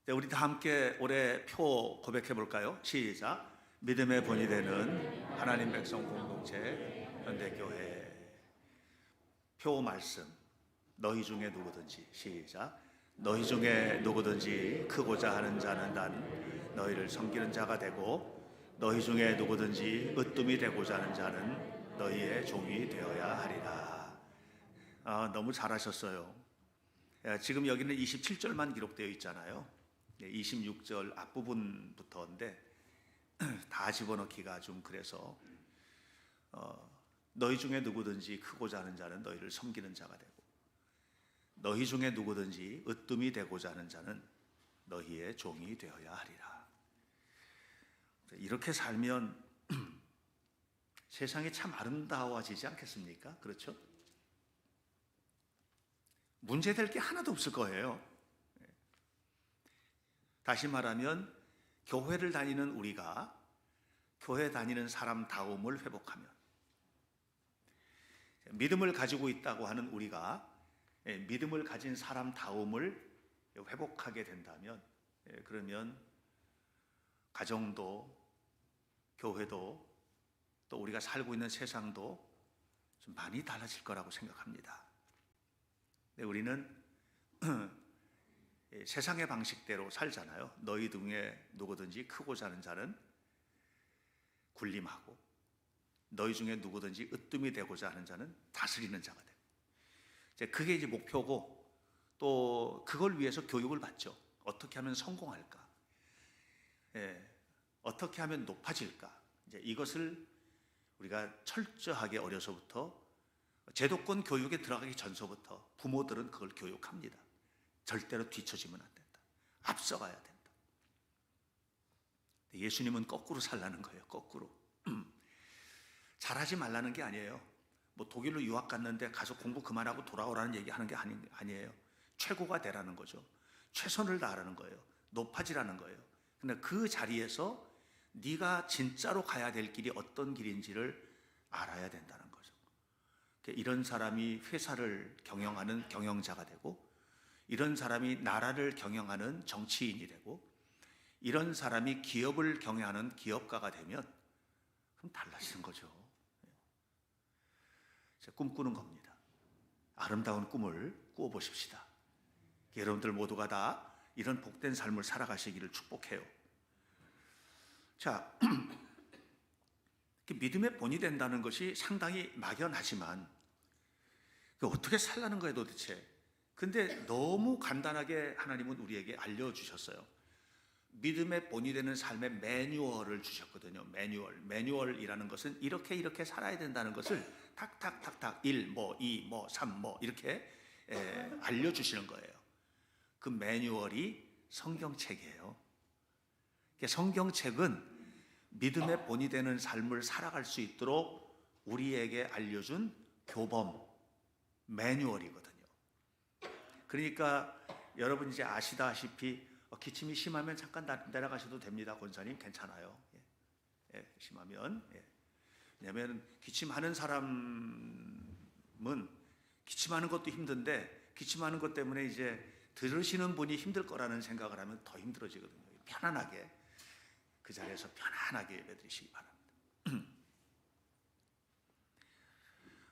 네, 우리 다 함께 올해 표 고백해 볼까요? 시작. 믿음의 본이 되는 하나님 백성 공동체 현대교회. 표 말씀. 너희 중에 누구든지. 시작. 너희 중에 누구든지 크고자 하는 자는 난 너희를 섬기는 자가 되고, 너희 중에 누구든지 으뜸이 되고자 하는 자는 너희의 종이 되어야 하리라. 너무 잘하셨어요. 지금 여기는 27절만 기록되어 있잖아요. 26절 앞부분부터인데 다 집어넣기가 좀 그래서 너희 중에 누구든지 크고자 하는 자는 너희를 섬기는 자가 되고, 너희 중에 누구든지 으뜸이 되고자 하는 자는 너희의 종이 되어야 하리라. 이렇게 살면 세상이 참 아름다워지지 않겠습니까? 그렇죠? 문제될 게 하나도 없을 거예요. 다시 말하면 교회를 다니는 우리가 교회 다니는 사람다움을 회복하면, 믿음을 가지고 있다고 하는 우리가 믿음을 가진 사람다움을 회복하게 된다면, 그러면 가정도 교회도 또 우리가 살고 있는 세상도 좀 많이 달라질 거라고 생각합니다. 우리는 세상의 방식대로 살잖아요. 너희 중에 누구든지 크고자 하는 자는 군림하고, 너희 중에 누구든지 으뜸이 되고자 하는 자는 다스리는 자가 되고, 그게 이제 목표고, 또 그걸 위해서 교육을 받죠. 어떻게 하면 성공할까? 어떻게 하면 높아질까? 이제 이것을 우리가 철저하게 어려서부터, 제도권 교육에 들어가기 전서부터 부모들은 그걸 교육합니다. 절대로 뒤처지면 안 된다. 앞서가야 된다. 예수님은 거꾸로 살라는 거예요. 거꾸로. 잘하지 말라는 게 아니에요. 뭐 독일로 유학 갔는데 가서 공부 그만하고 돌아오라는 얘기하는 게 아니에요. 최고가 되라는 거죠. 최선을 다하라는 거예요. 높아지라는 거예요. 근데 그 자리에서 네가 진짜로 가야 될 길이 어떤 길인지를 알아야 된다는 거죠. 이런 사람이 회사를 경영하는 경영자가 되고, 이런 사람이 나라를 경영하는 정치인이 되고, 이런 사람이 기업을 경영하는 기업가가 되면 그럼 달라지는 거죠. 꿈꾸는 겁니다. 아름다운 꿈을 꾸어보십시다. 여러분들 모두가 다 이런 복된 삶을 살아가시기를 축복해요. 자, 믿음의 본이 된다는 것이 상당히 막연하지만 어떻게 살라는 거예요 도대체? 근데 너무 간단하게 하나님은 우리에게 알려주셨어요. 믿음의 본이 되는 삶의 매뉴얼을 주셨거든요. 매뉴얼이라는 것은 이렇게 살아야 된다는 것을 탁탁탁탁 1, 2, 3 이렇게 알려주시는 거예요. 그 매뉴얼이 성경책이에요. 성경책은 믿음의 본이 되는 삶을 살아갈 수 있도록 우리에게 알려준 교범, 매뉴얼이거든요. 그러니까 여러분 이제 아시다시피 기침이 심하면 잠깐 내려가셔도 됩니다. 권사님 괜찮아요. 심하면. 왜냐하면 기침하는 사람은 기침하는 것도 힘든데, 기침하는 것 때문에 이제 들으시는 분이 힘들 거라는 생각을 하면 더 힘들어지거든요. 편안하게 그 자리에서 편안하게 예배드리시기 바랍니다.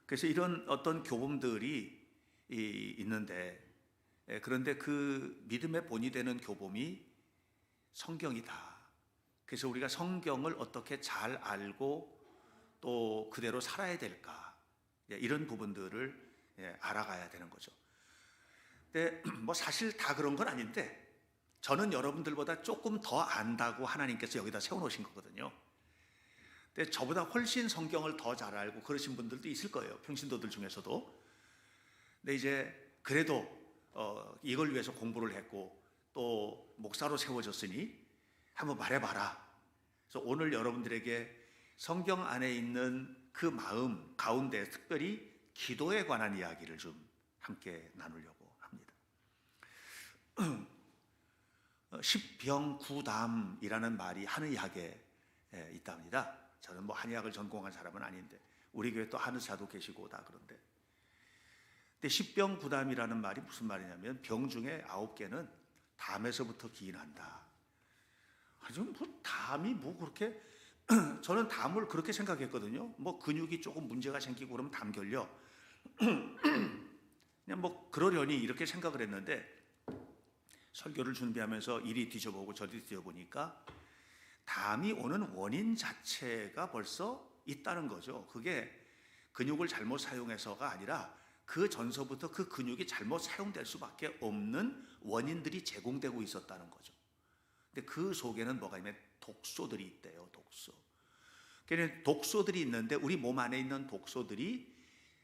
그래서 이런 어떤 교범들이 있는데, 그런데 그 믿음의 본이 되는 교범이 성경이다. 그래서 우리가 성경을 어떻게 잘 알고 또 그대로 살아야 될까, 이런 부분들을 알아가야 되는 거죠. 근데 뭐 사실 다 그런 건 아닌데, 저는 여러분들보다 조금 더 안다고 하나님께서 여기다 세워놓으신 거거든요. 근데 저보다 훨씬 성경을 더 잘 알고 그러신 분들도 있을 거예요. 평신도들 중에서도. 근데 이제 그래도 이걸 위해서 공부를 했고 또 목사로 세워졌으니 한번 말해봐라. 그래서 오늘 여러분들에게 성경 안에 있는 그 마음 가운데 특별히 기도에 관한 이야기를 좀 함께 나누려고 합니다. 십병구담이라는 말이 한의학에 있답니다. 저는 뭐 한의학을 전공한 사람은 아닌데 우리 교회 또 한의사도 계시고 다 그런데, 근데 십병구담이라는 말이 무슨 말이냐면 병 중에 9개는 담에서부터 기인한다. 아주 뭐 담이 뭐 그렇게 저는 담을 그렇게 생각했거든요. 뭐 근육이 조금 문제가 생기고 그러면 담결려. 그냥 뭐 그러려니 이렇게 생각을 했는데 설교를 준비하면서 이리 뒤져보고 저리 뒤져보니까 담이 오는 원인 자체가 벌써 있다는 거죠. 그게 근육을 잘못 사용해서가 아니라 그 전서부터 그 근육이 잘못 사용될 수밖에 없는 원인들이 제공되고 있었다는 거죠. 근데 그 속에는 뭐가 있냐면 독소들이 있대요. 독소. 그러니까 독소들이 있는데 우리 몸 안에 있는 독소들이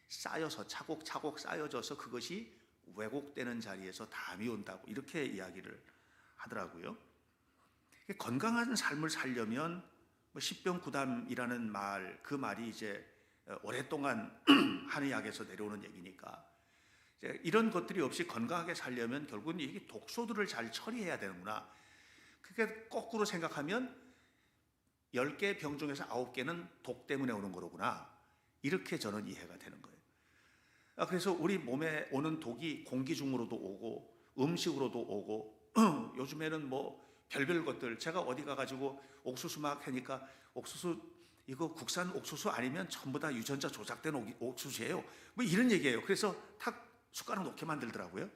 쌓여서 차곡차곡 쌓여져서 그것이 왜곡되는 자리에서 담이 온다고 이렇게 이야기를 하더라고요. 건강한 삶을 살려면 십병구담이라는 말, 그 말이 이제 오랫동안 한의학에서 내려오는 얘기니까 이런 것들이 없이 건강하게 살려면 결국은 이게 독소들을 잘 처리해야 되는구나. 그게 거꾸로 생각하면 10개 병 중에서 9개는 독 때문에 오는 거로구나. 이렇게 저는 이해가 되는 거예요. 그래서 우리 몸에 오는 독이 공기 중으로도 오고 음식으로도 오고 요즘에는 뭐 별별 것들, 제가 어디 가가지고 옥수수 막 하니까 옥수수 이거 국산 옥수수 아니면 전부 다 유전자 조작된 옥수수예요. 뭐 이런 얘기예요. 그래서 탁 숟가락 놓게 만들더라고요.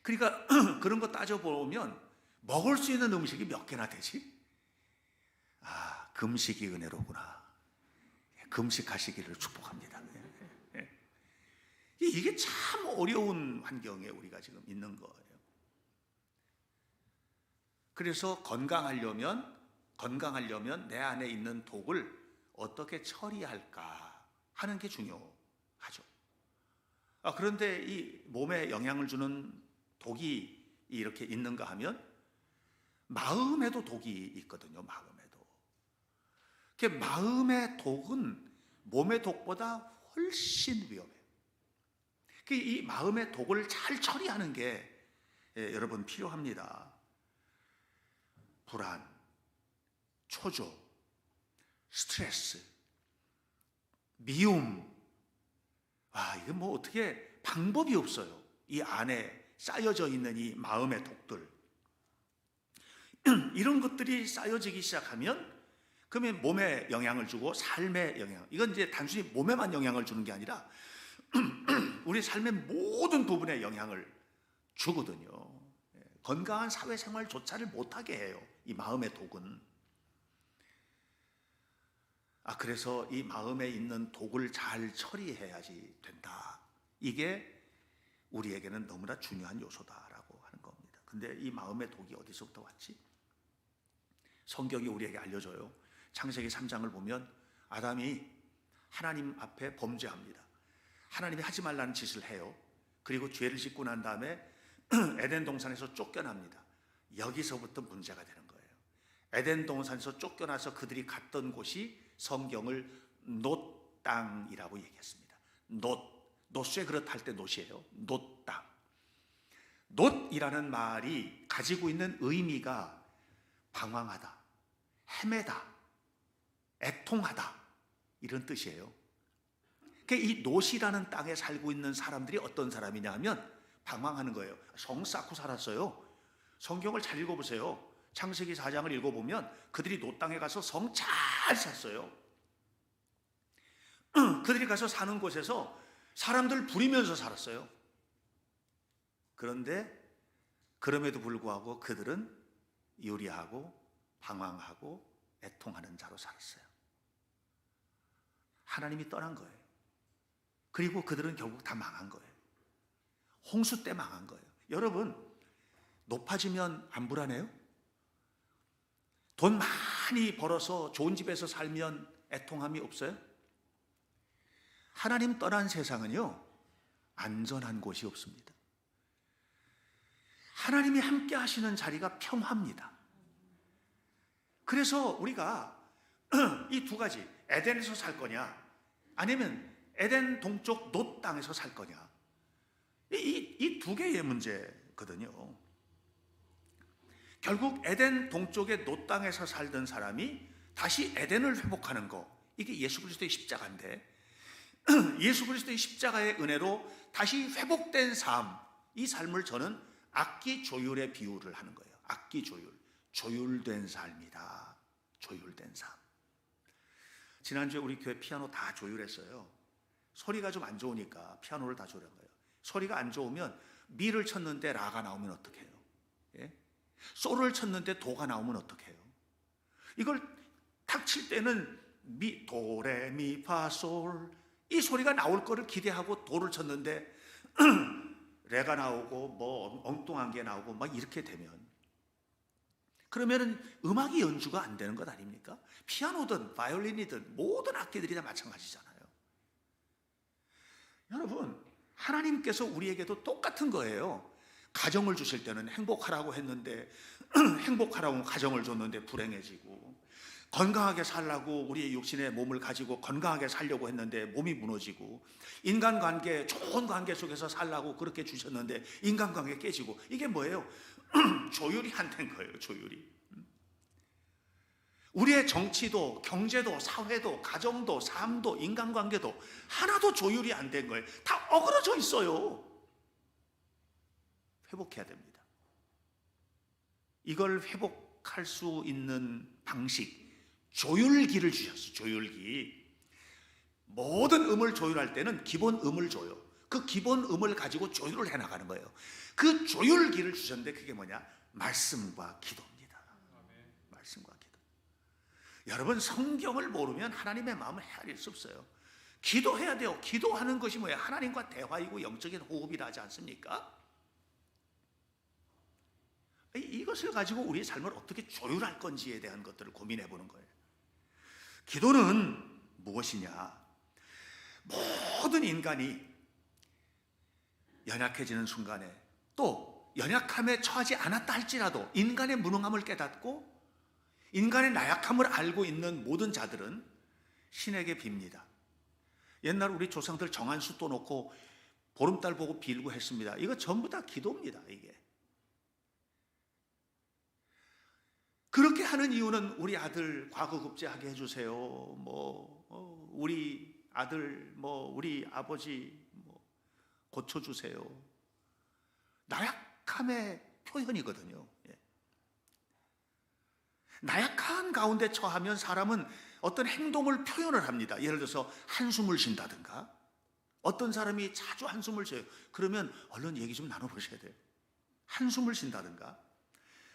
그러니까 그런 거 따져보면 먹을 수 있는 음식이 몇 개나 되지? 아, 금식이 은혜로구나. 금식하시기를 축복합니다. 이게 참 어려운 환경에 우리가 지금 있는 거예요. 그래서 건강하려면 내 안에 있는 독을 어떻게 처리할까 하는 게 중요하죠. 그런데 이 몸에 영향을 주는 독이 이렇게 있는가 하면 마음에도 독이 있거든요. 마음에도. 마음의 독은 몸의 독보다 훨씬 위험해요. 이 마음의 독을 잘 처리하는 게 여러분 필요합니다. 불안, 초조, 스트레스, 미움. 이게 뭐 어떻게 방법이 없어요. 이 안에 쌓여져 있는 이 마음의 독들. 이런 것들이 쌓여지기 시작하면 그러면 몸에 영향을 주고 삶에 영향. 이건 이제 단순히 몸에만 영향을 주는 게 아니라 우리 삶의 모든 부분에 영향을 주거든요. 건강한 사회생활조차를 못하게 해요. 이 마음의 독은. 그래서 이 마음에 있는 독을 잘 처리해야지 된다. 이게 우리에게는 너무나 중요한 요소다라고 하는 겁니다. 근데 이 마음의 독이 어디서부터 왔지? 성경이 우리에게 알려줘요. 창세기 3장을 보면 아담이 하나님 앞에 범죄합니다. 하나님이 하지 말라는 짓을 해요. 그리고 죄를 짓고 난 다음에 에덴 동산에서 쫓겨납니다. 여기서부터 문제가 되는 거예요. 에덴 동산에서 쫓겨나서 그들이 갔던 곳이 성경을 놋 땅이라고 얘기했습니다. 놋쇠 그릇 할 때 놋이에요. 놋 땅. 놋이라는 말이 가지고 있는 의미가 방황하다, 헤매다, 애통하다 이런 뜻이에요. 이 놋이라는 땅에 살고 있는 사람들이 어떤 사람이냐 하면 방황하는 거예요. 성 쌓고 살았어요. 성경을 잘 읽어보세요. 창세기 4장을 읽어보면 그들이 놋 땅에 가서 성 잘 샀어요. 그들이 가서 사는 곳에서 사람들 부리면서 살았어요. 그런데 그럼에도 불구하고 그들은 요리하고 방황하고 애통하는 자로 살았어요. 하나님이 떠난 거예요. 그리고 그들은 결국 다 망한 거예요. 홍수 때 망한 거예요. 여러분, 높아지면 안 불안해요? 돈 많이 벌어서 좋은 집에서 살면 애통함이 없어요? 하나님 떠난 세상은요, 안전한 곳이 없습니다. 하나님이 함께 하시는 자리가 평화입니다. 그래서 우리가 이 두 가지, 에덴에서 살 거냐 아니면 에덴 동쪽 놋 땅에서 살 거냐, 이 두 개의 문제거든요. 결국 에덴 동쪽의 놋 땅에서 살던 사람이 다시 에덴을 회복하는 거, 이게 예수 그리스도의 십자가인데 예수 그리스도의 십자가의 은혜로 다시 회복된 삶, 이 삶을 저는 악기 조율의 비유를 하는 거예요. 악기 조율. 조율된 삶이다. 조율된 삶. 지난주에 우리 교회 피아노 다 조율했어요. 소리가 좀 안 좋으니까 피아노를 다 조율한 거예요. 소리가 안 좋으면 미를 쳤는데 라가 나오면 어떡해요? 예? 솔을 쳤는데 도가 나오면 어떡해요? 이걸 탁 칠 때는 미, 도, 레, 미, 파, 솔 이 소리가 나올 거를 기대하고 도를 쳤는데 레가 나오고 뭐 엉뚱한 게 나오고 막 이렇게 되면 그러면은 음악이 연주가 안 되는 것 아닙니까? 피아노든 바이올린이든 모든 악기들이 다 마찬가지잖아요. 여러분, 하나님께서 우리에게도 똑같은 거예요. 가정을 주실 때는 행복하라고 했는데 행복하라고 가정을 줬는데 불행해지고, 건강하게 살라고 우리의 육신의 몸을 가지고 건강하게 살려고 했는데 몸이 무너지고, 인간관계 좋은 관계 속에서 살라고 그렇게 주셨는데 인간관계 깨지고, 이게 뭐예요? 조율이 안 된 거예요. 조율이. 우리의 정치도 경제도 사회도 가정도 삶도 인간관계도 하나도 조율이 안 된 거예요. 다 어그러져 있어요. 회복해야 됩니다. 이걸 회복할 수 있는 방식, 조율기를 주셨어요. 조율기. 모든 음을 조율할 때는 기본 음을 줘요. 그 기본 음을 가지고 조율을 해나가는 거예요. 그 조율기를 주셨는데 그게 뭐냐? 말씀과 기도입니다. 말씀과 기도. 여러분, 성경을 모르면 하나님의 마음을 헤아릴 수 없어요. 기도해야 돼요. 기도하는 것이 뭐예요? 하나님과 대화이고 영적인 호흡이라 하지 않습니까? 이것을 가지고 우리의 삶을 어떻게 조율할 건지에 대한 것들을 고민해 보는 거예요. 기도는 무엇이냐? 모든 인간이 연약해지는 순간에, 또 연약함에 처하지 않았다 할지라도 인간의 무능함을 깨닫고 인간의 나약함을 알고 있는 모든 자들은 신에게 빕니다. 옛날 우리 조상들 정한수 또 놓고 보름달 보고 빌고 했습니다. 이거 전부 다 기도입니다. 이게 그렇게 하는 이유는 우리 아들 과거급제하게 해주세요. 우리 아들, 우리 아버지 고쳐주세요. 나약함의 표현이거든요. 예. 나약한 가운데 처하면 사람은 어떤 행동을 표현을 합니다. 예를 들어서 한숨을 쉰다든가, 어떤 사람이 자주 한숨을 쉬어요. 그러면 얼른 얘기 좀 나눠보셔야 돼요. 한숨을 쉰다든가,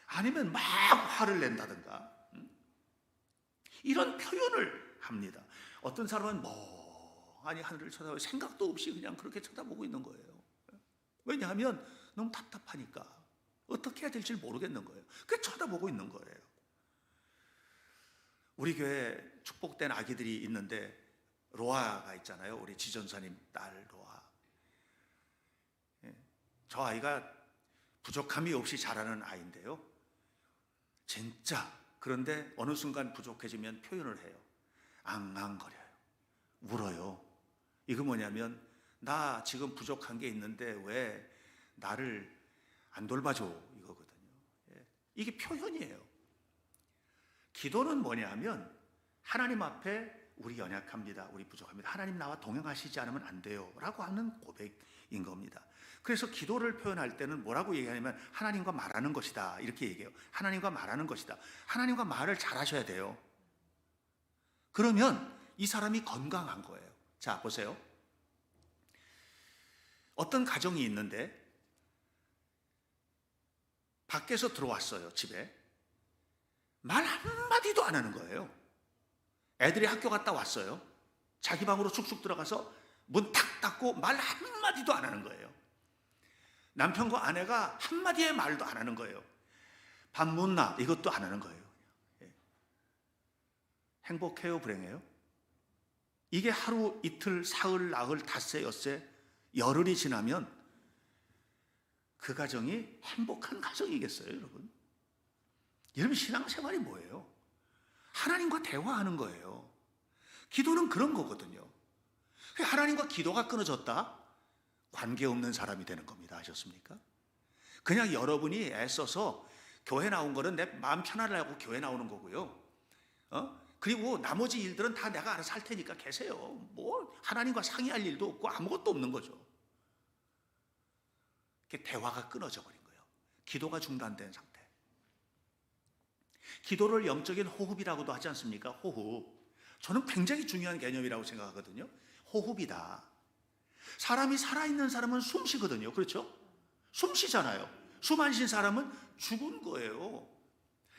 아니면 막 화를 낸다든가, 이런 표현을 합니다. 어떤 사람은 아니 하늘을 쳐다보고 생각도 없이 그냥 그렇게 쳐다보고 있는 거예요. 왜냐하면 너무 답답하니까 어떻게 해야 될지 모르겠는 거예요. 그냥 쳐다보고 있는 거예요. 우리 교회에 축복된 아기들이 있는데 로아가 있잖아요. 우리 지전사님 딸 로아. 저 아이가 부족함이 없이 자라는 아이인데요. 진짜 그런데 어느 순간 부족해지면 표현을 해요. 앙앙거려요. 울어요. 이거 뭐냐면 나 지금 부족한 게 있는데 왜 나를 안 돌봐줘, 이거거든요. 이게 표현이에요. 기도는 뭐냐면 하나님 앞에 우리 연약합니다, 우리 부족합니다, 하나님 나와 동행하시지 않으면 안 돼요 라고 하는 고백인 겁니다. 그래서 기도를 표현할 때는 뭐라고 얘기하냐면 하나님과 말하는 것이다, 이렇게 얘기해요. 하나님과 말하는 것이다. 하나님과 말을 잘하셔야 돼요. 그러면 이 사람이 건강한 거예요. 자, 보세요. 어떤 가정이 있는데 밖에서 들어왔어요. 집에 말 한마디도 안 하는 거예요. 애들이 학교 갔다 왔어요. 자기 방으로 쑥쑥 들어가서 문 탁 닫고 말 한마디도 안 하는 거예요. 남편과 아내가 한마디의 말도 안 하는 거예요. 밥 묻나? 이것도 안 하는 거예요. 행복해요, 불행해요? 이게 하루, 이틀, 사흘, 나흘, 닷새, 엿새, 열흘이 지나면 그 가정이 행복한 가정이겠어요, 여러분? 여러분, 신앙생활이 뭐예요? 하나님과 대화하는 거예요. 기도는 그런 거거든요. 하나님과 기도가 끊어졌다? 관계없는 사람이 되는 겁니다. 아셨습니까? 그냥 여러분이 애써서 교회 나온 거는 내 마음 편하려고 교회 나오는 거고요. 그리고 나머지 일들은 다 내가 알아서 할 테니까 계세요. 뭐 하나님과 상의할 일도 없고 아무것도 없는 거죠. 대화가 끊어져 버린 거예요. 기도가 중단된 상태. 기도를 영적인 호흡이라고도 하지 않습니까? 호흡. 저는 굉장히 중요한 개념이라고 생각하거든요. 호흡이다. 사람이 살아있는 사람은 숨 쉬거든요. 그렇죠? 숨 쉬잖아요. 숨 안 쉰 사람은 죽은 거예요.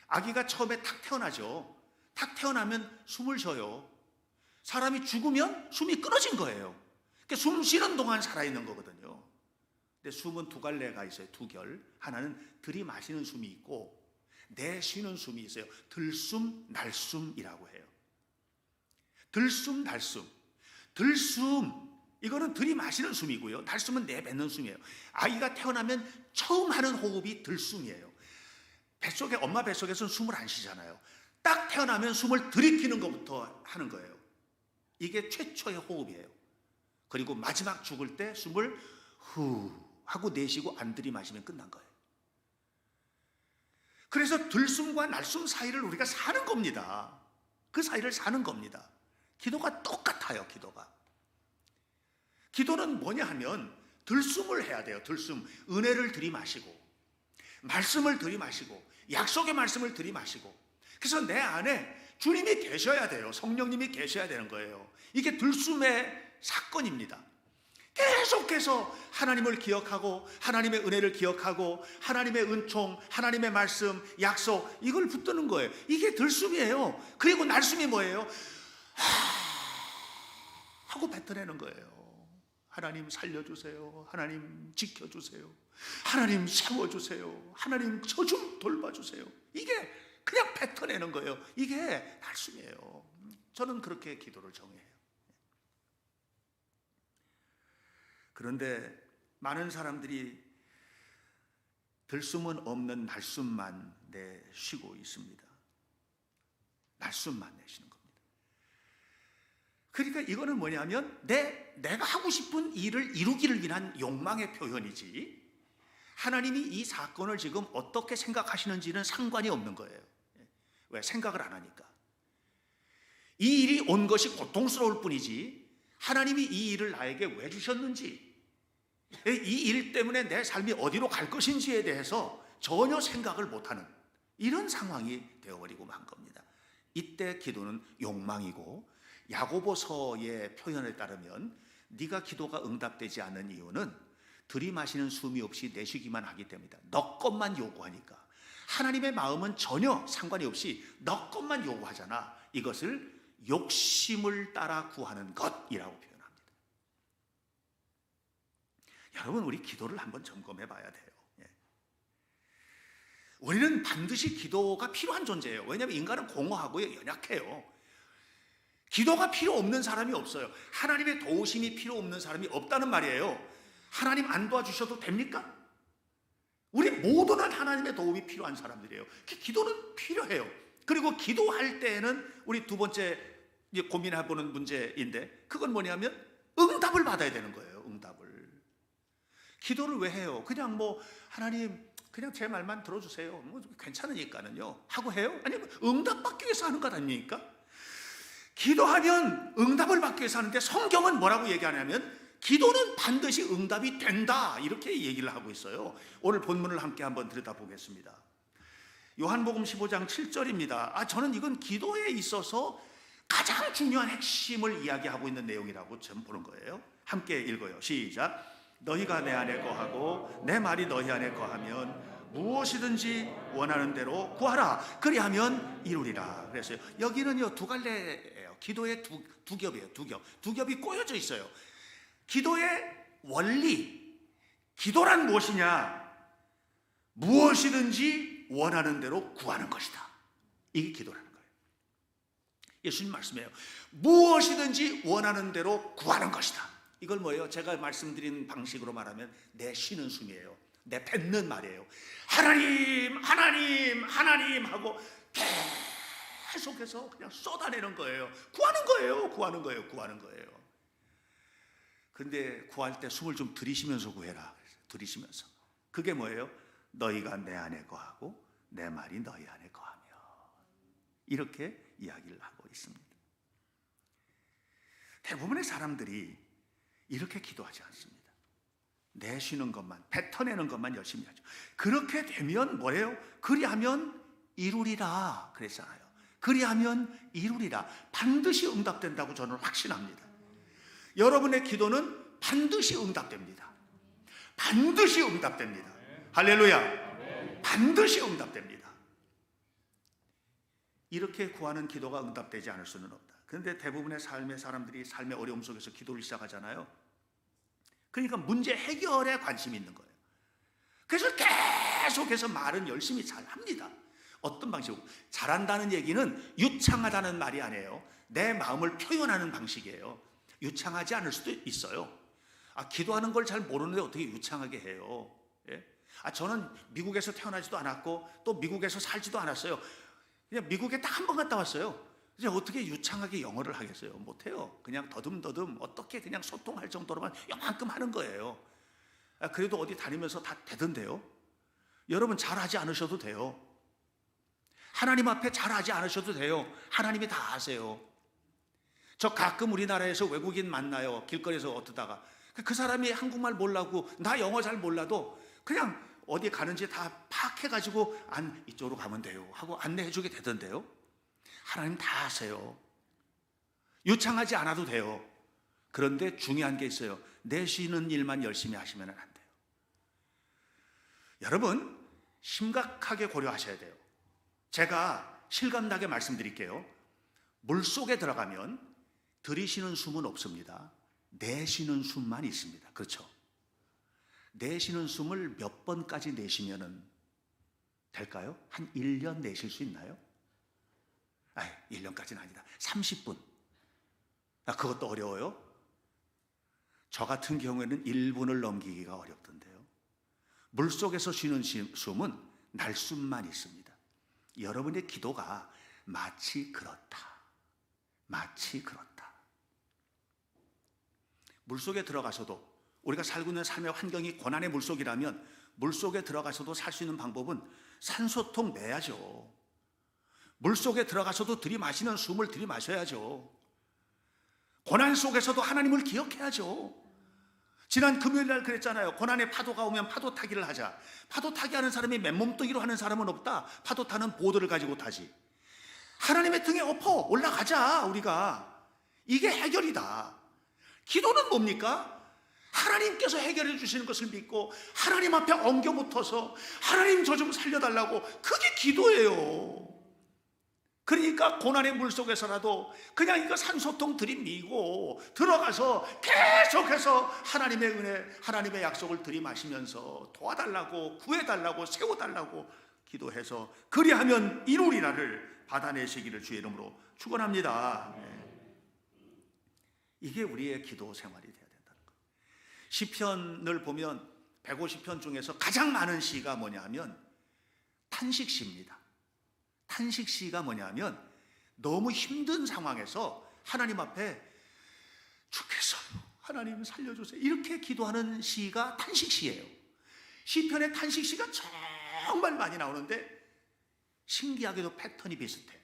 아기가 처음에 탁 태어나죠. 탁 태어나면 숨을 쉬어요. 사람이 죽으면 숨이 끊어진 거예요. 그러니까 숨 쉬는 동안 살아있는 거거든요. 근데 숨은 두 갈래가 있어요. 두 결. 하나는 들이마시는 숨이 있고 내쉬는 숨이 있어요. 들숨, 날숨이라고 해요. 들숨, 날숨. 들숨, 이거는 들이마시는 숨이고요. 날숨은 내뱉는 숨이에요. 아이가 태어나면 처음 하는 호흡이 들숨이에요. 뱃속에, 엄마 뱃속에서는 숨을 안 쉬잖아요. 딱 태어나면 숨을 들이키는 것부터 하는 거예요. 이게 최초의 호흡이에요. 그리고 마지막 죽을 때 숨을 후 하고 내쉬고 안 들이마시면 끝난 거예요. 그래서 들숨과 날숨 사이를 우리가 사는 겁니다. 그 사이를 사는 겁니다. 기도가 똑같아요. 기도는 뭐냐 하면 들숨을 해야 돼요. 들숨. 은혜를 들이마시고 말씀을 들이마시고 약속의 말씀을 들이마시고, 그래서 내 안에 주님이 계셔야 돼요. 성령님이 계셔야 되는 거예요. 이게 들숨의 사건입니다. 계속해서 하나님을 기억하고 하나님의 은혜를 기억하고 하나님의 은총, 하나님의 말씀, 약속, 이걸 붙드는 거예요. 이게 들숨이에요. 그리고 날숨이 뭐예요? 하고 뱉어내는 거예요. 하나님 살려주세요. 하나님 지켜주세요. 하나님 세워주세요. 하나님 저 좀 돌봐주세요. 이게 그냥 뱉어내는 거예요. 이게 날숨이에요. 저는 그렇게 기도를 정해요. 그런데 많은 사람들이 들숨은 없는 날숨만 내쉬고 있습니다. 날숨만 내쉬는 겁니다. 그러니까 이거는 뭐냐면 내가 하고 싶은 일을 이루기를 위한 욕망의 표현이지, 하나님이 이 사건을 지금 어떻게 생각하시는지는 상관이 없는 거예요. 왜? 생각을 안 하니까. 이 일이 온 것이 고통스러울 뿐이지 하나님이 이 일을 나에게 왜 주셨는지, 이 일 때문에 내 삶이 어디로 갈 것인지에 대해서 전혀 생각을 못하는 이런 상황이 되어버리고 만 겁니다. 이때 기도는 욕망이고, 야고보서의 표현에 따르면 네가 기도가 응답되지 않는 이유는 들이마시는 숨이 없이 내쉬기만 하기 때문이다. 너 것만 요구하니까. 하나님의 마음은 전혀 상관이 없이 너 것만 요구하잖아. 이것을 욕심을 따라 구하는 것이라고 표현합니다. 여러분, 우리 기도를 한번 점검해 봐야 돼요. 우리는 반드시 기도가 필요한 존재예요. 왜냐하면 인간은 공허하고 연약해요. 기도가 필요 없는 사람이 없어요. 하나님의 도우심이 필요 없는 사람이 없다는 말이에요. 하나님 안 도와주셔도 됩니까? 우리 모두는 하나님의 도움이 필요한 사람들이에요. 기도는 필요해요. 그리고 기도할 때에는 우리 두 번째 고민해보는 문제인데, 그건 뭐냐면 응답을 받아야 되는 거예요. 응답을. 기도를 왜 해요? 그냥 하나님 그냥 제 말만 들어주세요, 괜찮으니까는요 하고 해요? 아니면 응답받기 위해서 하는 것 아닙니까? 기도하면 응답을 받기 위해서 하는데, 성경은 뭐라고 얘기하냐면 기도는 반드시 응답이 된다, 이렇게 얘기를 하고 있어요. 오늘 본문을 함께 한번 들여다보겠습니다. 요한복음 15장 7절입니다. 저는 이건 기도에 있어서 가장 중요한 핵심을 이야기하고 있는 내용이라고 저는 보는 거예요. 함께 읽어요. 시작. 너희가 내 안에 거하고 내 말이 너희 안에 거하면 무엇이든지 원하는 대로 구하라. 그리하면 이루리라. 그래서요, 여기는요 두 갈래예요. 기도의 두 겹이에요. 두 겹이 꼬여져 있어요. 기도의 원리, 기도란 무엇이냐? 무엇이든지 원하는 대로 구하는 것이다. 이게 기도라는 거예요. 예수님 말씀이에요. 무엇이든지 원하는 대로 구하는 것이다. 이걸 뭐예요? 제가 말씀드린 방식으로 말하면 내 쉬는 숨이에요. 내 뱉는 말이에요. 하나님, 하나님, 하나님 하고 계속해서 그냥 쏟아내는 거예요. 구하는 거예요. 구하는 거예요. 구하는 거예요. 근데 구할 때 숨을 좀 들이쉬면서 구해라. 들이쉬면서. 그게 뭐예요? 너희가 내 안에 거하고 내 말이 너희 안에 거하며. 이렇게 이야기를 하고 있습니다. 대부분의 사람들이 이렇게 기도하지 않습니다. 내쉬는 것만, 뱉어내는 것만 열심히 하죠. 그렇게 되면 뭐래요? 그리하면 이루리라 그랬잖아요. 그리하면 이루리라. 반드시 응답된다고 저는 확신합니다. 여러분의 기도는 반드시 응답됩니다. 반드시 응답됩니다. 할렐루야. 반드시 응답됩니다. 이렇게 구하는 기도가 응답되지 않을 수는 없다. 그런데 대부분의 삶의 사람들이 삶의 어려움 속에서 기도를 시작하잖아요. 그러니까 문제 해결에 관심이 있는 거예요. 그래서 계속해서 말은 열심히 잘 합니다. 어떤 방식으로? 잘한다는 얘기는 유창하다는 말이 아니에요. 내 마음을 표현하는 방식이에요. 유창하지 않을 수도 있어요. 기도하는 걸 잘 모르는데 어떻게 유창하게 해요? 예? 저는 미국에서 태어나지도 않았고 또 미국에서 살지도 않았어요. 그냥 미국에 딱 한 번 갔다 왔어요. 이제 어떻게 유창하게 영어를 하겠어요? 못해요. 그냥 더듬더듬 어떻게 그냥 소통할 정도로만 요만큼 하는 거예요. 그래도 어디 다니면서 다 되던데요. 여러분 잘하지 않으셔도 돼요. 하나님 앞에 잘하지 않으셔도 돼요. 하나님이 다 아세요. 저 가끔 우리나라에서 외국인 만나요. 길거리에서 어떠다가 그 사람이 한국말 몰라고 나 영어 잘 몰라도 그냥 어디 가는지 다 파악해가지고 이쪽으로 가면 돼요 하고 안내해주게 되던데요. 하나님 다 아세요. 유창하지 않아도 돼요. 그런데 중요한 게 있어요. 내쉬는 일만 열심히 하시면 안 돼요. 여러분 심각하게 고려하셔야 돼요. 제가 실감나게 말씀드릴게요. 물속에 들어가면 들이쉬는 숨은 없습니다. 내쉬는 숨만 있습니다. 그렇죠? 내쉬는 숨을 몇 번까지 내쉬면 될까요? 한 1년 내쉴 수 있나요? 1년까지는 아니다. 30분. 그것도 어려워요? 저 같은 경우에는 1분을 넘기기가 어렵던데요. 물속에서 쉬는 숨은 날숨만 있습니다. 여러분의 기도가 마치 그렇다. 마치 그렇다. 물속에 들어가서도 우리가 살고 있는 삶의 환경이 고난의 물속이라면 물속에 들어가서도 살 수 있는 방법은 산소통 내야죠. 물속에 들어가서도 들이마시는 숨을 들이마셔야죠. 고난 속에서도 하나님을 기억해야죠. 지난 금요일 날 그랬잖아요. 고난의 파도가 오면 파도 타기를 하자. 파도 타기 하는 사람이 맨몸뚱이로 하는 사람은 없다. 파도 타는 보드를 가지고 타지. 하나님의 등에 엎어 올라가자. 우리가 이게 해결이다. 기도는 뭡니까? 하나님께서 해결해 주시는 것을 믿고 하나님 앞에 엉겨붙어서 하나님 저 좀 살려달라고, 그게 기도예요. 그러니까 고난의 물속에서라도 그냥 이거 산소통 들이미고 들어가서 계속해서 하나님의 은혜, 하나님의 약속을 들이마시면서 도와달라고, 구해달라고, 세워달라고 기도해서 그리하면 이루리라를 받아내시기를 주의 이름으로 축원합니다. 이게 우리의 기도 생활이 돼야 된다는 거예요. 시편을 보면 150편 중에서 가장 많은 시가 뭐냐 하면 탄식시입니다. 탄식시가 뭐냐면 너무 힘든 상황에서 하나님 앞에 죽겠어요, 하나님 살려주세요, 이렇게 기도하는 시가 탄식시예요. 시편의 탄식시가 정말 많이 나오는데 신기하게도 패턴이 비슷해.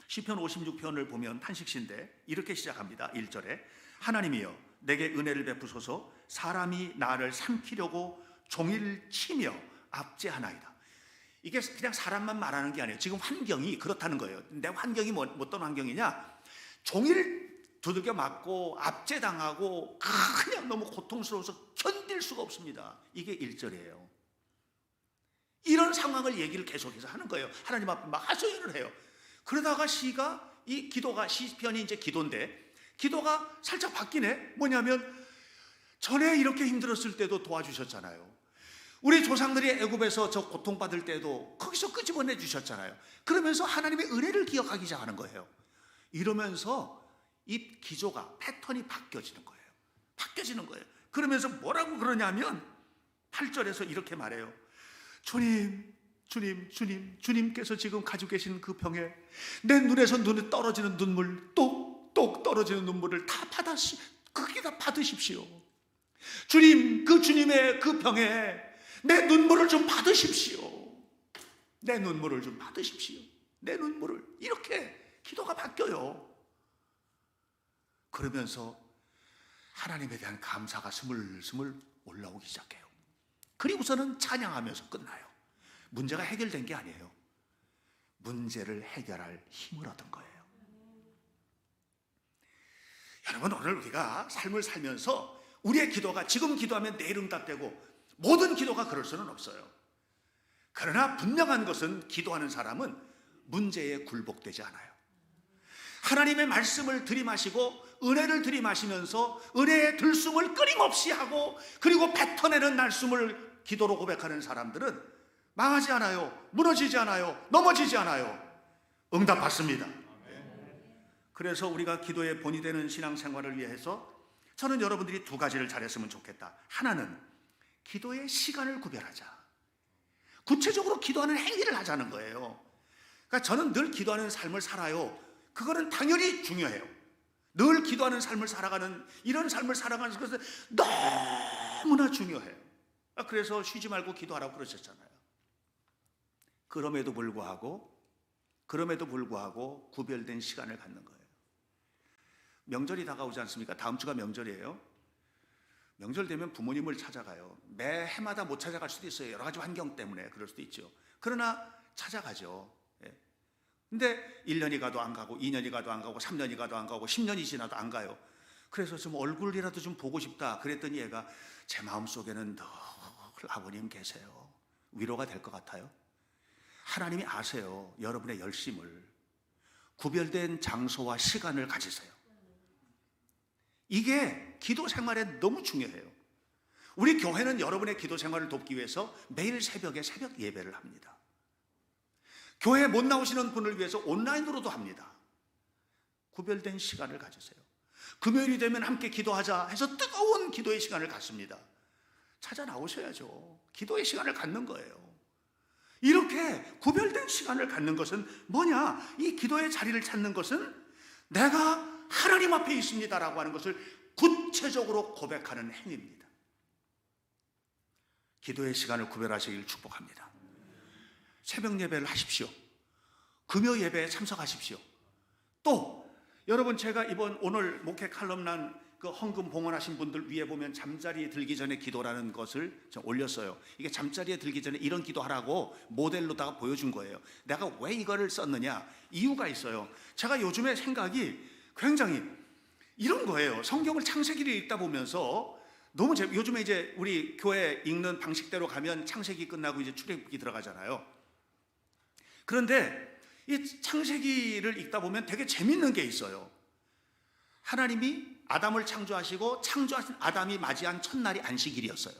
시편 56편을 보면 탄식시인데 이렇게 시작합니다. 1절에 하나님이여 내게 은혜를 베푸소서, 사람이 나를 삼키려고 종일 치며 압제하나이다. 이게 그냥 사람만 말하는 게 아니에요. 지금 환경이 그렇다는 거예요. 내 환경이 어떤 환경이냐? 종일 두들겨 맞고 압제당하고 그냥 너무 고통스러워서 견딜 수가 없습니다. 이게 1절이에요. 이런 상황을 얘기를 계속해서 하는 거예요. 하나님 앞에 막 하소연을 해요. 그러다가 이 기도가, 시편이 이제 기도인데 기도가 살짝 바뀌네. 뭐냐면 전에 이렇게 힘들었을 때도 도와주셨잖아요. 우리 조상들이 애굽에서 저 고통받을 때도 거기서 끄집어내 주셨잖아요. 그러면서 하나님의 은혜를 기억하기 시작하는 거예요. 이러면서 이 기조가, 패턴이 바뀌어지는 거예요. 바뀌어지는 거예요. 그러면서 뭐라고 그러냐면 8절에서 이렇게 말해요. 주님께서 지금 가지고 계신 그 병에 내 눈에서 눈에 떨어지는 눈물, 똑똑 떨어지는 눈물을 다 그게 다 받으십시오. 주님의 그 병에 내 눈물을 좀 받으십시오. 내 눈물을 좀 받으십시오. 내 눈물을. 이렇게 기도가 바뀌어요. 그러면서 하나님에 대한 감사가 스물스물 올라오기 시작해요. 그리고서는 찬양하면서 끝나요. 문제가 해결된 게 아니에요. 문제를 해결할 힘을 얻은 거예요. 여러분, 오늘 우리가 삶을 살면서 우리의 기도가 지금 기도하면 내일 응답되고 모든 기도가 그럴 수는 없어요. 그러나 분명한 것은 기도하는 사람은 문제에 굴복되지 않아요. 하나님의 말씀을 들이마시고 은혜를 들이마시면서 은혜의 들숨을 끊임없이 하고 그리고 뱉어내는 날숨을 기도로 고백하는 사람들은 망하지 않아요. 무너지지 않아요. 넘어지지 않아요. 응답받습니다. 그래서 우리가 기도의 본이 되는 신앙생활을 위해서 저는 여러분들이 두 가지를 잘했으면 좋겠다. 하나는 기도의 시간을 구별하자. 구체적으로 기도하는 행위를 하자는 거예요. 그러니까 저는 늘 기도하는 삶을 살아요. 그거는 당연히 중요해요. 늘 기도하는 삶을 살아가는, 이런 삶을 살아가는 것은 너무나 중요해요. 그래서 쉬지 말고 기도하라고 그러셨잖아요. 그럼에도 불구하고 구별된 시간을 갖는 거예요. 명절이 다가오지 않습니까? 다음 주가 명절이에요. 명절 되면 부모님을 찾아가요. 매 해마다 못 찾아갈 수도 있어요. 여러 가지 환경 때문에 그럴 수도 있죠. 그러나 찾아가죠. 근데 1년이 가도 안 가고 2년이 가도 안 가고 3년이 가도 안 가고 10년이 지나도 안 가요. 그래서 좀 얼굴이라도 좀 보고 싶다. 그랬더니 얘가 제 마음속에는 늘 아버님 계세요. 위로가 될 것 같아요. 하나님이 아세요. 여러분의 열심을. 구별된 장소와 시간을 가지세요. 이게 기도 생활에 너무 중요해요. 우리 교회는 여러분의 기도 생활을 돕기 위해서 매일 새벽에 새벽 예배를 합니다. 교회에 못 나오시는 분을 위해서 온라인으로도 합니다. 구별된 시간을 가지세요. 금요일이 되면 함께 기도하자 해서 뜨거운 기도의 시간을 갖습니다. 찾아 나오셔야죠. 기도의 시간을 갖는 거예요. 이렇게 구별된 시간을 갖는 것은 뭐냐? 이 기도의 자리를 찾는 것은 내가 하나님 앞에 있습니다라고 하는 것을 구체적으로 고백하는 행위입니다. 기도의 시간을 구별하시길 축복합니다. 새벽 예배를 하십시오. 금요 예배에 참석하십시오. 또 여러분, 제가 오늘 목회 칼럼란 그 헌금 봉헌하신 분들 위에 보면 잠자리에 들기 전에 기도라는 것을 올렸어요. 이게 잠자리에 들기 전에 이런 기도하라고 모델로다가 보여준 거예요. 내가 왜 이거를 썼느냐? 이유가 있어요. 제가 요즘에 생각이 굉장히 이런 거예요. 성경을 창세기를 읽다 보면서 너무 요즘에 이제 우리 교회 읽는 방식대로 가면 창세기 끝나고 이제 출애굽기 들어가잖아요. 그런데 이 창세기를 읽다 보면 되게 재밌는 게 있어요. 하나님이 아담을 창조하시고 창조하신 아담이 맞이한 첫날이 안식일이었어요.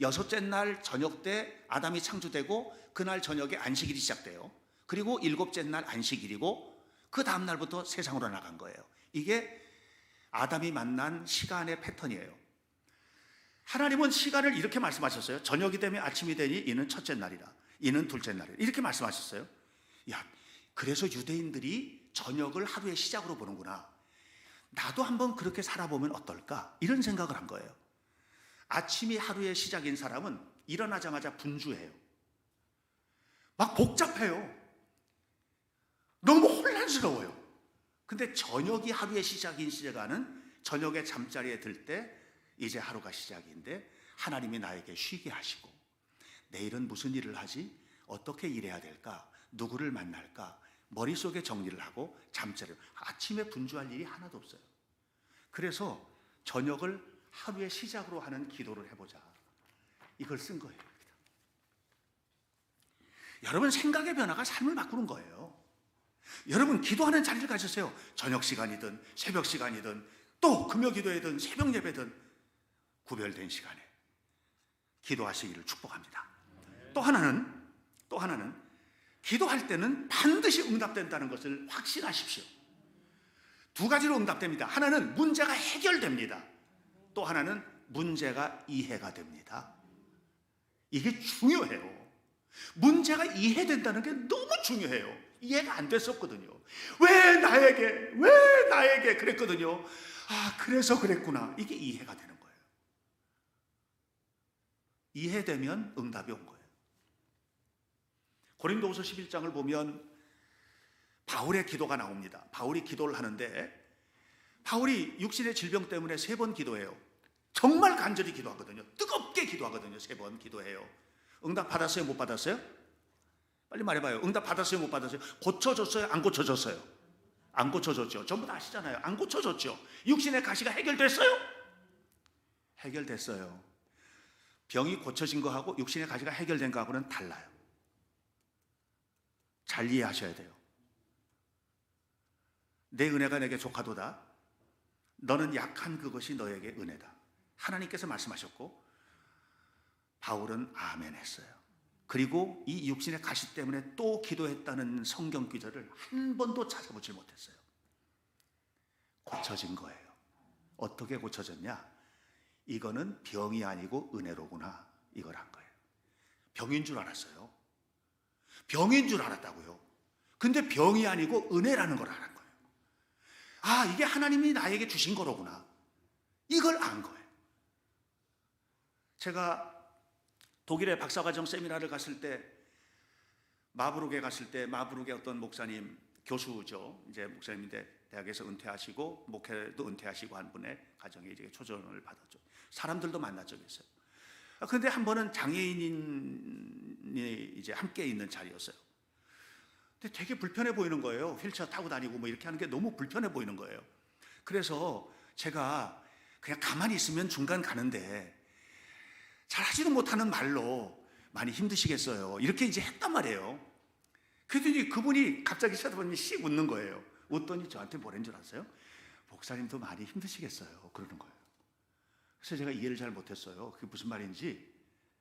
여섯째 날 저녁 때 아담이 창조되고 그날 저녁에 안식일이 시작돼요. 그리고 일곱째 날 안식일이고 그 다음 날부터 세상으로 나간 거예요. 이게 아담이 만난 시간의 패턴이에요. 하나님은 시간을 이렇게 말씀하셨어요. 저녁이 되면 아침이 되니 이는 첫째 날이라, 이는 둘째 날이라, 이렇게 말씀하셨어요. 야, 그래서 유대인들이 저녁을 하루의 시작으로 보는구나. 나도 한번 그렇게 살아보면 어떨까? 이런 생각을 한 거예요. 아침이 하루의 시작인 사람은 일어나자마자 분주해요. 막 복잡해요. 너무 혼란스러워요. 근데 저녁이 하루의 시작인 시간은 저녁에 잠자리에 들 때 이제 하루가 시작인데 하나님이 나에게 쉬게 하시고 내일은 무슨 일을 하지? 어떻게 일해야 될까? 누구를 만날까? 머릿속에 정리를 하고 잠자리를, 아침에 분주할 일이 하나도 없어요. 그래서 저녁을 하루의 시작으로 하는 기도를 해보자, 이걸 쓴 거예요. 여러분, 생각의 변화가 삶을 바꾸는 거예요. 여러분, 기도하는 자리를 가지세요. 저녁 시간이든 새벽 시간이든 또 금요 기도회든 새벽 예배든 구별된 시간에 기도하시기를 축복합니다. 또 하나는 기도할 때는 반드시 응답된다는 것을 확신하십시오. 두 가지로 응답됩니다. 하나는 문제가 해결됩니다. 또 하나는 문제가 이해가 됩니다. 이게 중요해요. 문제가 이해된다는 게 너무 중요해요. 이해가 안 됐었거든요. 왜 나에게 그랬거든요. 아, 그래서 그랬구나. 이게 이해가 되는 거예요. 이해되면 응답이 온 거예요. 고린도후서 11장을 보면 바울의 기도가 나옵니다. 바울이 기도를 하는데 바울이 육신의 질병 때문에 3번 기도해요. 정말 간절히 기도하거든요. 뜨겁게 기도하거든요. 3번 기도해요. 응답 받았어요? 못 받았어요? 빨리 말해봐요. 응답 받았어요? 못 받았어요? 고쳐졌어요? 안 고쳐졌어요? 안 고쳐졌죠. 전부 다 아시잖아요. 안 고쳐졌죠. 육신의 가시가 해결됐어요? 해결됐어요. 병이 고쳐진 거하고 육신의 가시가 해결된 거하고는 달라요. 잘 이해하셔야 돼요. 내 은혜가 내게 족하도다. 너는 약한 그것이 너에게 은혜다. 하나님께서 말씀하셨고 바울은 아멘 했어요. 그리고 이 육신의 가시 때문에 또 기도했다는 성경 구절을 한 번도 찾아보지 못했어요. 고쳐진 거예요. 어떻게 고쳐졌냐? 이거는 병이 아니고 은혜로구나. 이걸 한 거예요. 병인 줄 알았어요. 병인 줄 알았다고요. 근데 병이 아니고 은혜라는 걸 알은 거예요. 아, 이게 하나님이 나에게 주신 거로구나. 이걸 안 거예요. 제가 독일에 박사과정 세미나를 갔을 때, 마부르크에 갔을 때, 마부르크의 어떤 목사님, 교수죠. 이제 목사님인데 대학에서 은퇴하시고 목회도 은퇴하시고 한 분의 가정에 이제 초전을 받았죠. 사람들도 만난 적이 있어요. 그런데 한 번은 장애인이 이제 함께 있는 자리였어요. 근데 되게 불편해 보이는 거예요. 휠체어 타고 다니고 뭐 이렇게 하는 게 너무 불편해 보이는 거예요. 그래서 제가 그냥 가만히 있으면 중간 가는데 잘 하지도 못하는 말로 많이 힘드시겠어요. 이렇게 이제 했단 말이에요. 그랬더니 그분이 갑자기 쳐다보니 씩 웃는 거예요. 웃더니 저한테 뭐라는 줄 아세요? 목사님도 많이 힘드시겠어요. 그러는 거예요. 그래서 제가 이해를 잘 못했어요. 그게 무슨 말인지.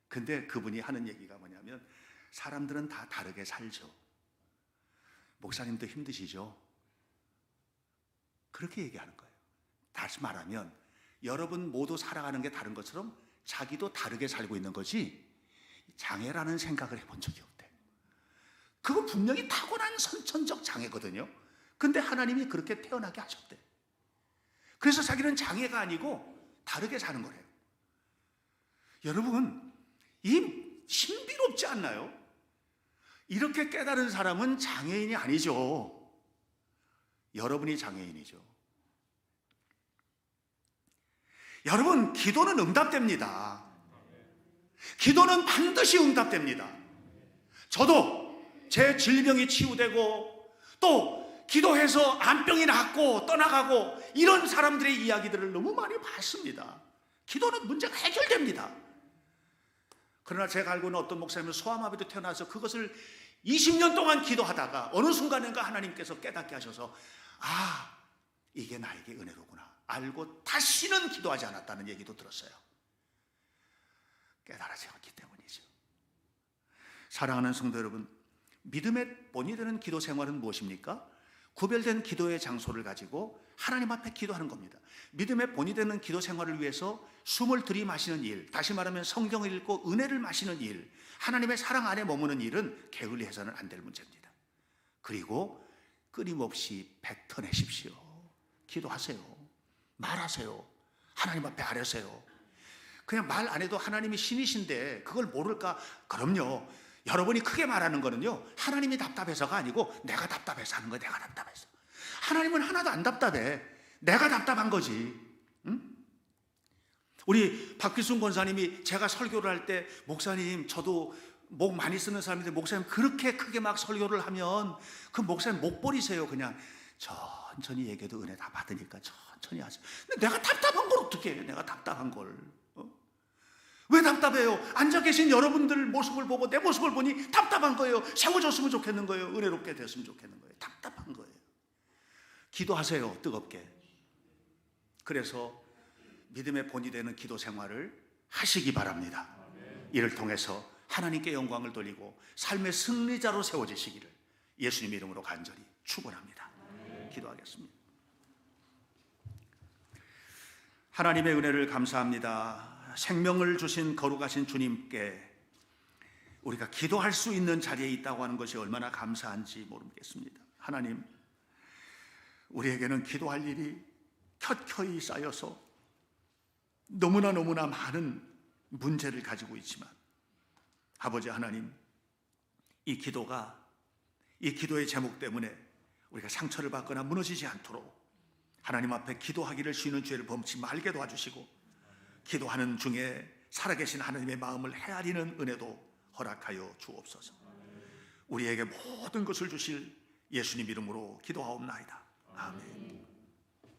근데 그분이 하는 얘기가 뭐냐면 사람들은 다 다르게 살죠. 목사님도 힘드시죠? 그렇게 얘기하는 거예요. 다시 말하면 여러분 모두 살아가는 게 다른 것처럼 자기도 다르게 살고 있는 거지 장애라는 생각을 해본 적이 없대. 그거 분명히 타고난 선천적 장애거든요. 근데 하나님이 그렇게 태어나게 하셨대. 그래서 자기는 장애가 아니고 다르게 사는 거래요. 여러분, 이 신비롭지 않나요? 이렇게 깨달은 사람은 장애인이 아니죠. 여러분이 장애인이죠. 여러분, 기도는 응답됩니다. 기도는 반드시 응답됩니다. 저도 제 질병이 치유되고 또 기도해서 암병이 낫고 떠나가고 이런 사람들의 이야기들을 너무 많이 봤습니다. 기도는 문제가 해결됩니다. 그러나 제가 알고 있는 어떤 목사님은 소아마비도 태어나서 그것을 20년 동안 기도하다가 어느 순간인가 하나님께서 깨닫게 하셔서 아, 이게 나에게 은혜로구나 알고 다시는 기도하지 않았다는 얘기도 들었어요. 깨달아졌기 때문이죠. 사랑하는 성도 여러분, 믿음의 본이 되는 기도 생활은 무엇입니까? 구별된 기도의 장소를 가지고 하나님 앞에 기도하는 겁니다. 믿음의 본이 되는 기도 생활을 위해서 숨을 들이마시는 일, 다시 말하면 성경을 읽고 은혜를 마시는 일, 하나님의 사랑 안에 머무는 일은 게을리해서는 안 될 문제입니다. 그리고 끊임없이 뱉어내십시오. 기도하세요. 말하세요. 하나님 앞에 아뢰세요. 그냥 말 안 해도 하나님이 신이신데 그걸 모를까? 그럼요. 여러분이 크게 말하는 거는요, 하나님이 답답해서가 아니고 내가 답답해서 하는 거예요. 내가 답답해서. 하나님은 하나도 안 답답해. 내가 답답한 거지. 응? 우리 박필순 권사님이 제가 설교를 할 때 목사님 저도 목 많이 쓰는 사람인데 목사님 그렇게 크게 막 설교를 하면 그 목사님 목 버리세요. 그냥 천천히 얘기해도 은혜 다 받으니까 천천히 하세요. 근데 내가 답답한 걸 어떻게 해요? 내가 답답한 걸. 왜 답답해요? 앉아 계신 여러분들 모습을 보고 내 모습을 보니 답답한 거예요. 세워졌으면 좋겠는 거예요. 은혜롭게 됐으면 좋겠는 거예요. 답답한 거예요. 기도하세요. 뜨겁게. 그래서 믿음의 본이 되는 기도 생활을 하시기 바랍니다. 이를 통해서 하나님께 영광을 돌리고 삶의 승리자로 세워지시기를 예수님 이름으로 간절히 축원합니다. 기도하겠습니다. 하나님의 은혜를 감사합니다. 생명을 주신 거룩하신 주님께 우리가 기도할 수 있는 자리에 있다고 하는 것이 얼마나 감사한지 모르겠습니다. 하나님, 우리에게는 기도할 일이 켜켜이 쌓여서 너무나 많은 문제를 가지고 있지만 아버지 하나님, 이 기도의 제목 때문에 우리가 상처를 받거나 무너지지 않도록 하나님 앞에 기도하기를 쉬는 죄를 범치 말게 도와주시고, 기도하는 중에 살아계신 하나님의 마음을 헤아리는 은혜도 허락하여 주옵소서. 우리에게 모든 것을 주실 예수님 이름으로 기도하옵나이다. 아멘.